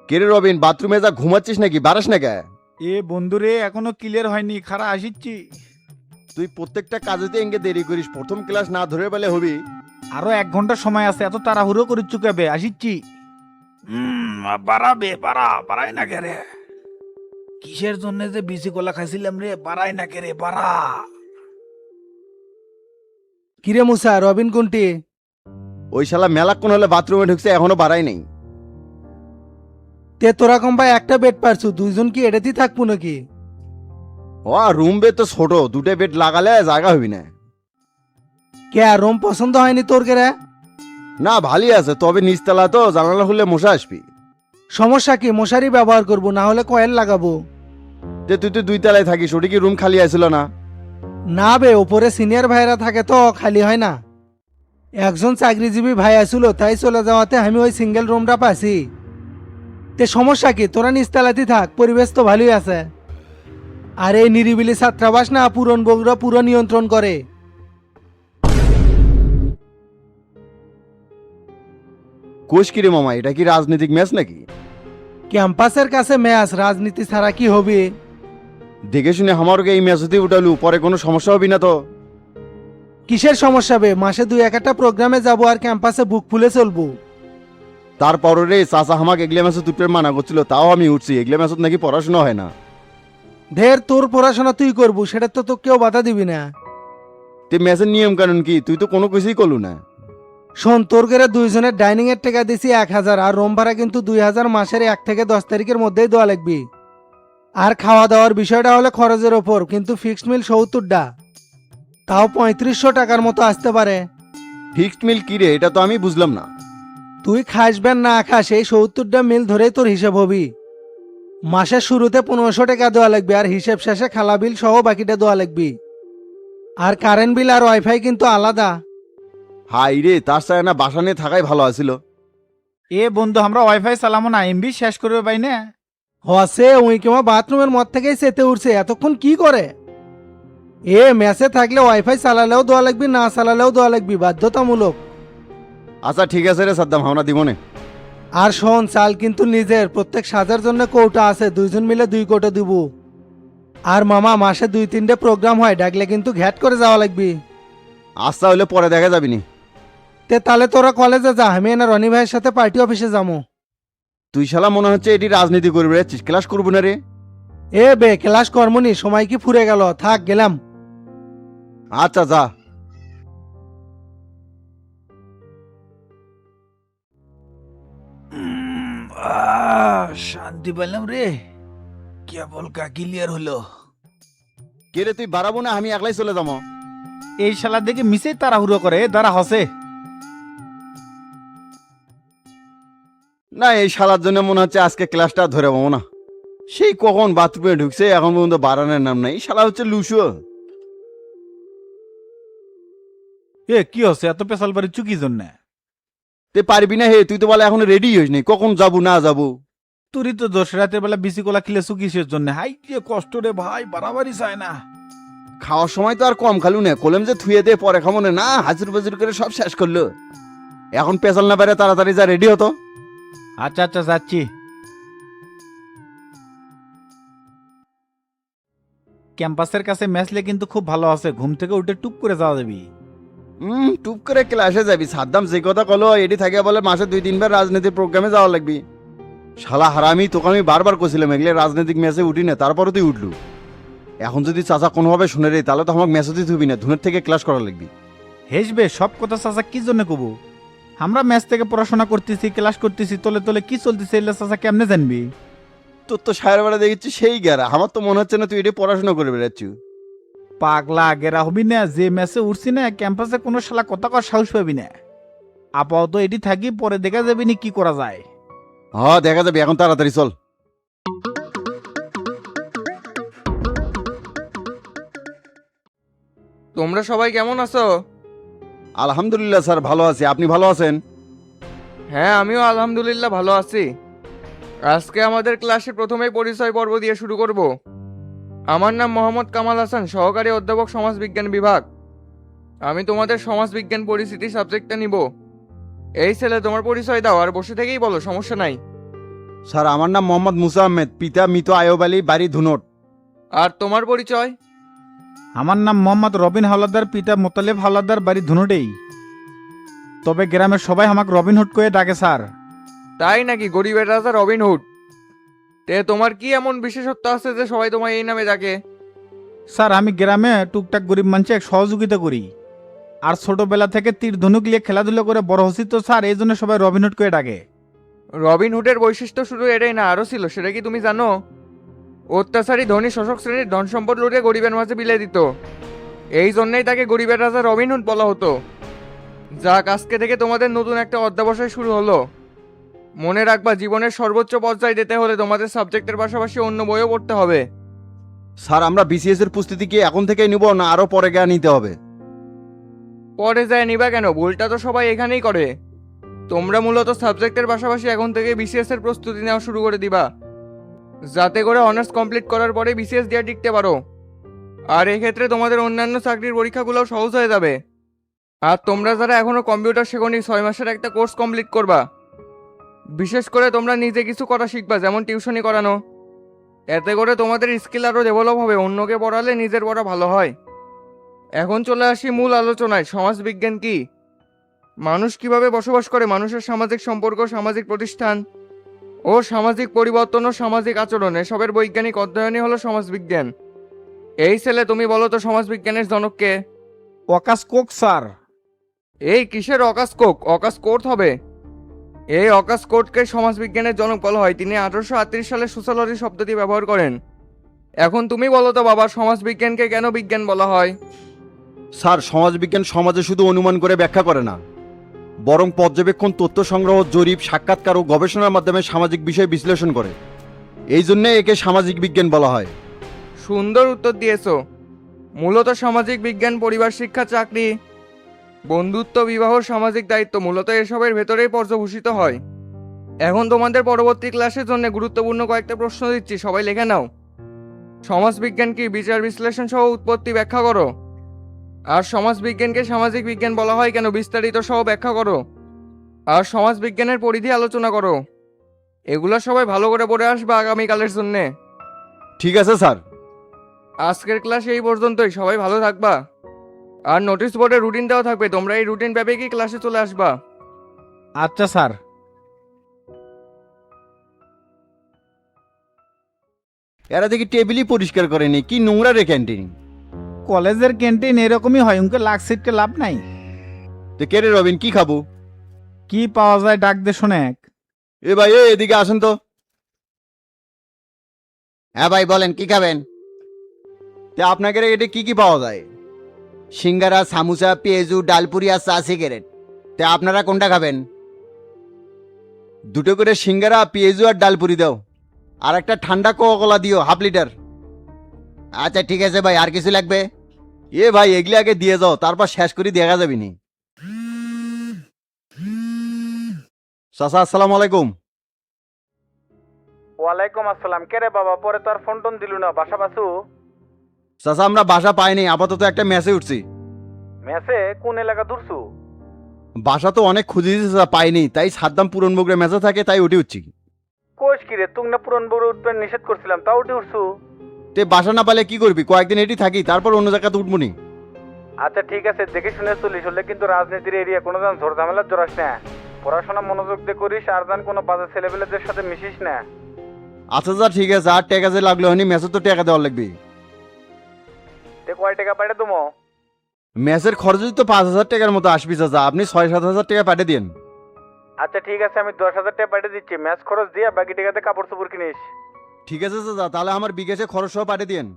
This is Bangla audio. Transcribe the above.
কেরে রবিন, বাথরুমে যা ঘুমাচ্ছিস নাকি? বারাস না কে? এ বন্ধুরে এখনো ক্লিয়ার হয়নি, খারা আসিচ্ছি। তুই প্রত্যেকটা কাজেতে এঙ্গে দেরি করিস, প্রথম ক্লাস না ধরে পেলে হবি। আরো 1 ঘন্টা সময় আছে, এত তাড়াহুড়ো করিচ্ছু কেবে? আসিচ্ছি। বাড়াবে বাড়াই না কে রে? কিসের জন্য যে বিসি কলা খাইছিলাম রে? বাড়াই না কে রে? বাড়া। কিরে মুসা, রবিন কোনটি? ওই শালা মেলাক্ষণ হলে বাথরুমে ঢুকছে, এখনো বাড়াই নেই। তে তোরা কম ভাই একটা বেড পারছু, দুইজন কি এটাতেই থাকবো নাকি? ও রুম বেড তো ছোট, দুটো বেড লাগালে জায়গা হবি না। কে রুম পছন্দ হয়নি তোর কে রে? না ভালোই আছে, তবে নিচতলা তো, জানালা খুললে মশা আসবি। সমস্যা কি? মশারি ব্যবহার করব, না হলে কয়েল লাগাবো। তুই তো 2 তলায় থাকিস, ওটি কি রুম খালি আছিল না? না বে, ওপরে সিনিয়র ভাইরা থাকে তো খালি হয় না। একজন চাকরিজীবী ভাই আসছিল, তাই চলে যাওয়াতে আমি ওই সিঙ্গেল রুমটা পাইছি। তে সমস্যা কি? তোরা নিচতলাতে থাক, পরিবেশ তো ভালোই আছে। আর এই নিরিবিলি ছাত্রাবাস না, পুরন বগুড়া পুরো নিয়ন্ত্রণ করে। কোষ কিরে মামা, এটা কি রাজনৈতিক ম্যাচ নাকি? ক্যাম্পাসের কাছে ম্যাচ, রাজনীতি ছাড়া কি হবে? দেখে শুনে আমারকে এই ম্যাচতে উঠালু, পরে কোনো সমস্যা হবি না তো? কিসের সমস্যা বে? মাসে 2-1টা প্রোগ্রামে যাব আর ক্যাম্পাসে বুক ফুলে চলবো। তারপর রে চাচা আমাকে এগলে ম্যাচত উঠতে মানা করছিল, তাও আমি উঠছি। এগলে ম্যাচত নাকি পড়াশোনা হয় না। ঢের, তোর পড়াশোনা তুই করবু, সেটা তো তোকে কেউ বাধা দিবি না। তে ম্যাচের নিয়ম কানুন কি? তুই তো কোনো কিছুই করলু না। শোন, তোর করে দুইজনের ডাইনিং এর টাকা দিছি 1000, আর রুম ভাড়া কিন্তু 2000 মাসের 1 থেকে 10 তারিখের মধ্যেই দেওয়া লাগবে। আর খাওয়া দাওয়ার বিষয়টা হলে খরচের ওপর, কিন্তু ফিক্সড মিল 70টা, তাও 3500 টাকার মতো আসতে পারে। ফিক্সড মিল কি রে? এটা তো আমি বুঝলাম না। তুই খাসবেন না খাস, এই 70টা মিল ধরেই তোর হিসাব হবি। মাসের শুরুতে 1500 টাকা দেওয়া লাগবে, আর হিসেব শেষে খালা বিল সহ বাকিটা দেওয়া লাগবে। আর কারেন্ট বিল আর ওয়াইফাই কিন্তু আলাদা। হাই রে, তার সাথে না বাসা নিয়ে থাকাই ভালো আছিল। এ বন্ধু, আমরা ওয়াইফাই চালামো না, এমবি শেষ করবে পাই না। হসে উই কেমন বাথরুমের মদ থেকেই চেতে উঠছে, এতক্ষণ কি করে? এ মেসে থাকলে ওয়াইফাই চালালেও দেওয়া লাগবি, না চালালেও দেওয়া লাগবি, বাধ্যতামূলক। আচ্ছা ঠিক আছে রে সাদ্দাম, আমরা দিব না। আর শোন, চাল কিন্তু নিজের, প্রত্যেক সাজার জন্য কৌটা আছে, দুইজন মিলে 2 কৌটা দিব। আর মামা, মাসে 2-3টে প্রোগ্রাম হয়, ডাকলে কিন্তু ঘ্যাট করে যাওয়া লাগবি। আচ্ছা হইলে পরে দেখা যাবি নি। তে তাহলে তোরা কলেজে যা, আমি না রনি ভাইয়ের সাথে পার্টি অফিসে যাবো। তুই শালা মনে হচ্ছে এটি রাজনীতি করবি রে, ক্লাস করবো না রে? এ বে, ক্লাস কর্মনি, সময় কি ফুরে গেল, থাক গেলাম। আচ্ছা যা। শান্তি পেলাম রে, কেবল কা ক্লিয়ার হলো। কে রে, তুই বাড়াবো না? আমি একলাই চলে যাবো। এই শালা দেখে মিসে তাড়াহুড়ো করে, দাঁড়া হসে। না, এই শালার জন্য মনে হচ্ছে আজকে ক্লাসটা ধরে পাবো না। সেই কখন বাথরুমে ঢুকছে, এখন পর্যন্ত বাড়ানোর নাম নাই। এই শালা হচ্ছে লুসো। এ কি হচ্ছে, এত পেশাল বাড়ি চুকি জন্য? তে পারবি না হে? তুই তো বলে এখন রেডি হইস নি, কখন যাবো না যাবো? তুই তো দোষ, রাতের বেলা বিসি কোলা খিলে চুকিসের জন্য। হাই যে কষ্ট রে ভাই, বাড়াবাড়ি চায় না। খাওয়ার সময় তো আর কম খালু না, কলম যে থুয়ে দে পরে খাবো না, না হাজির বাজির করে সব শেষ করলো। এখন পেছাল না পারে, তাড়াতাড়ি যা, রেডি হতো। আচ্ছা আচ্ছা, যাচ্ছি। ক্যাম্পাসের কাছে ম্যাচলে কিন্তু খুব ভালো আছে, ঘুম থেকে উঠে টুপ করে যাওয়া যাবি। টুপ করে ক্লাসে যাবি? সাদ্দাম যে কথা কলো, এটি থাকে বলে মাসে 2-3 বার রাজনীতির প্রোগ্রামে যাওয়া লাগবি। শালা হারামি, তোকে আমি বারবার কছিলাম এগুলো রাজনৈতিক ম্যাচে উঠি না, তারপরে তুই উঠলু। এখন যদি চাচা কোনোভাবে শুনে রে, তাহলে তো আমাকে ম্যাচে থুবি না, ধুনের থেকে ক্লাস করা লাগবি। হেসবে সব কথা চাচা কি জন্য কবু? আমরা ম্যাচ থেকে পড়াশোনা করতেছি, ক্লাস করতেছি, তলে তলে কি চলতেছে এগুলো চাচা কেমনে জানবি? তোর তো সায়ের বেড়া দেখেছি সেই গেরা, আমার তো মনে হচ্ছে না তুই এটি পড়াশোনা করে বেড়াচ্ছু। পাগলা, আগেরা হবি না? যে ম্যাচে উঠছি না, ক্যাম্পাসে কোনো শালা কথা কর সাহস পাবি না। আপাতত এটি থাকি, পরে দেখা যাবি নি কি করা যায়। হ্যাঁ দেখা যাবে, এখন তাড়াতাড়ি চল। তোমরা সবাই কেমন আছো? আলহামদুলিল্লাহ স্যার, ভালো আছি। আপনি ভালো আছেন? হ্যাঁ, আমিও আলহামদুলিল্লাহ ভালো আছি। আজকে আমাদের ক্লাসে প্রথমেই পরিচয় পর্ব দিয়ে শুরু করব। আমার নাম মোহাম্মদ কামাল হাসান, সহকারী অধ্যাপক সমাজবিজ্ঞান বিভাগ। আমি তোমাদের সমাজবিজ্ঞান পরিস্থিতি সাবজেক্টটা নিব। এই ছেলে, তোমার পরিচয় দাও আর বসে থেকেই বলো, সমস্যা নাই। স্যার আমার নাম মোহাম্মদ মুসা আহমেদ, পিতা মৃত আয়ব আলী, বাড়ি ধুনট। আর তোমার পরিচয়? আমার নাম মোহাম্মদ রবিন হাওলাদার, পিতা মোতালেব হাওলাদার, বাড়ি ধুনুটেই। তবে গ্রামের সবাই আমাকে রবিনহুড করে ডাকে স্যার। তাই নাকি? গরিবের রাজা রবিনহুড। তে তোমার কি এমন বিশেষত্ব আছে যে সবাই তোমায় এই নামে ডাকে? স্যার আমি গ্রামে টুকটাক গরিব মানুষের সহযোগিতা করি, আর ছোটবেলা থেকে তীর ধনুক নিয়ে খেলাধুলা করে বড় হচ্ছি তো স্যার, এই জন্য সবাই রবিনহুড করে ডাকে। রবিনহুডের বৈশিষ্ট্য শুধু এটাই না, আরও ছিল, সেটা কি তুমি জানো? অত্যাচারী ধনী শোষক শ্রেণীর ধন সম্পদ লুটে গরিবের মাঝে বিলিয়ে দিত। এই জন্যই তাকে গরিবের রাজা রবিনহুড বলা হতো। যাক, আজকে থেকে তোমাদের নতুন একটা অধ্যাবসায় শুরু হলো। মনে রাখবা, জীবনের সর্বোচ্চ পর্যায়ে যেতে হলে তোমাদের সাবজেক্টের পাশাপাশি অন্য বইও পড়তে হবে। স্যার আমরা বিসিএস এর প্রস্তুতি কি এখন থেকেই নিব না আরো পরে গিয়ে নিতে হবে? পরে যায় নিবা কেন? ভুলটা তো সবাই এখানেই করে। তোমরা মূলত সাবজেক্টের পাশাপাশি এখন থেকে বিসিএস এর প্রস্তুতি নেওয়া শুরু করে দিবা, যাতে করে অনার্স কমপ্লিট করার পরে বিসিএস দিয়ে টিকতে পারো। আর এক্ষেত্রে তোমাদের অন্যান্য চাকরির পরীক্ষাগুলোও সহজ হয়ে যাবে। আর তোমরা যারা এখনো কম্পিউটার শেখোনি, 6 মাসের একটা কোর্স কমপ্লিট করবা। বিশেষ করে তোমরা নিজে কিছু করা শিখবা, যেমন টিউশনি করানো। এতে করে তোমাদের স্কিল আরও ডেভেলপ হবে, অন্যকে পড়ালে নিজের পড়া ভালো হয়। এখন চলে আসি মূল আলোচনায়। সমাজবিজ্ঞান কি? মানুষ কিভাবে বসবাস করে, মানুষের সামাজিক সম্পর্ক, সামাজিক প্রতিষ্ঠান ও সামাজিক পরিবর্তন ও সামাজিক আচরণ, এসবের বৈজ্ঞানিক অধ্যয়নই হলো সমাজবিজ্ঞান। এই ছেলে, তুমি বলো তো সমাজবিজ্ঞানের জনককে? ওয়াকাস কোক স্যার। এই কিসের অকাস কোক? অকাস কোর্ট হবে। এই অকাস কোর্টকে সমাজবিজ্ঞানের জনক বলা হয়। তিনি 1838 সালে সোশ্যালজি শব্দটি ব্যবহার করেন। এখন তুমি বলো তো বাবা, সমাজবিজ্ঞানকে কেন বিজ্ঞান বলা হয়? স্যার সমাজবিজ্ঞান সমাজে শুধু অনুমান করে ব্যাখ্যা করে না, বরং পর্যবেক্ষণ, তথ্য সংগ্রহ, জরিপ, সাক্ষাৎকার ও গবেষণার মাধ্যমে সামাজিক বিষয় বিশ্লেষণ করে। এই জন্যে একে সামাজিক বিজ্ঞান বলা হয়। সুন্দর উত্তর দিয়েছো। মূলত সামাজিক বিজ্ঞান পরিবার শিক্ষা, চাকরি, বন্ধুত্ব, বিবাহ, সামাজিক দায়িত্ব মূলত এসবের ভেতরেই পর্যবসিত হয়। এখন তোমাদের পরবর্তী ক্লাসের জন্য গুরুত্বপূর্ণ কয়েকটা প্রশ্ন দিচ্ছি, সবাই লিখে নাও। সমাজবিজ্ঞান কি? বিচার বিশ্লেষণ সহ উৎপত্তি ব্যাখ্যা করো। আর সমাজবিজ্ঞানকে সামাজিক বিজ্ঞান বলা হয় কেন, বিস্তারিত সহ ব্যাখ্যা করো। আর সমাজবিজ্ঞানের পরিধি আলোচনা করো। এগুলো সবাই ভালো করে পড়ে আসবে আগামীকালের জন্যে। ঠিক আছে স্যার। আজকের ক্লাস এই পর্যন্তই, সবাই ভালো থাকবা। আর নোটিশ বোর্ডে রুটিন দেওয়া থাকবে, তোমরা এই রুটিন ভেবে কি ক্লাসে চলে আসবা। আচ্ছা স্যার। এরা দেখি টেবিলই পরিষ্কার করেনি, কি নোংরা রে ক্যান্টিন। কলেজের ক্যান্টিন এরকমই হয়, উনকে লাগ সিটকে লাভ নাই। তো কে রে রবিন, কি খাবো? কি পাওয়া যায় ডাক দে শোনেক। এ ভাই এদিকে আসেন তো। হ্যাঁ ভাই বলেন, কি খাবেন? তে আপনাদের এটা কি কি পাওয়া যায়? সিঙ্গারা, সামোসা, পেঁয়াজু, ডালপুরি আর চা সিগারেট। তে আপনারা কোনটা খাবেন? দুটো করে সিঙ্গারা, পেঁয়াজু আর ডালপুরি দাও, আর একটা ঠান্ডা কোকা-কোলা দিও 1/2 লিটার। আচ্ছা ঠিক আছে ভাই, আর কিছু লাগবে? এ ভাই এগুলি আগে দিয়ে যাও, তারপর শেষ করে দেখা যাবে নি। চাচা আসসালামু আলাইকুম। ওয়ালাইকুম আসসালাম। কে রে বাবা, পরে তো আর ফোন টোন দিলু না, বাসা বাসু? চাচা আমরা বাসা পাইনি, আপাতত একটা মেসে উঠছি। মেসে কোন এলাকা দূরছু? বাসা তো অনেক খুঁজেছি চাচা, পাইনি, তাই সাদ্দাম পুরন বগুড়া মেসে থাকে, তাই উঠে উঠছি। কোষ কি রে, তুই না পুরন বড় উঠবে নিষেধ করছিলাম, তাও উঠে উঠছু? তে বাসা না পালে কি করবি, কয়েকদিন এটি থাকি, তারপর অন্য জায়গাতে উঠবো নি। আচ্ছা ঠিক আছে, দেখে শুনে চলিস, হলে কিন্তু রাজনীতির এরিয়া কোনো জন ঝোর ঝামেলার জড়াস না। পড়াশোনা মনোযোগ দিয়ে করিস, আর জান কোনো বাজে ছেলেপেলেদের সাথে মিশিস না। আচ্ছা যা ঠিক আছে, আর টাকা যে লাগলো হয়নি, মেসে তো টাকা দেওয়ার লাগবে। তে কয় টাকা পাইলে তুমি? মেসের খরচ তো 5,000 টাকার মতো আসবি চাচা, আপনি 6-7 হাজার টাকা পাঠিয়ে দিন। আচ্ছা ঠিক আছে, আমি 10,000 টাকা পাঠিয়ে দিচ্ছি, ম্যাচ খরচ দিয়ে বাকি টাকাতে কাপড় চোপড় কিনিস। ঠিক আছে চাচা, তাহলে আমার বিকাশে খরচ সহ পাঠিয়ে দিন।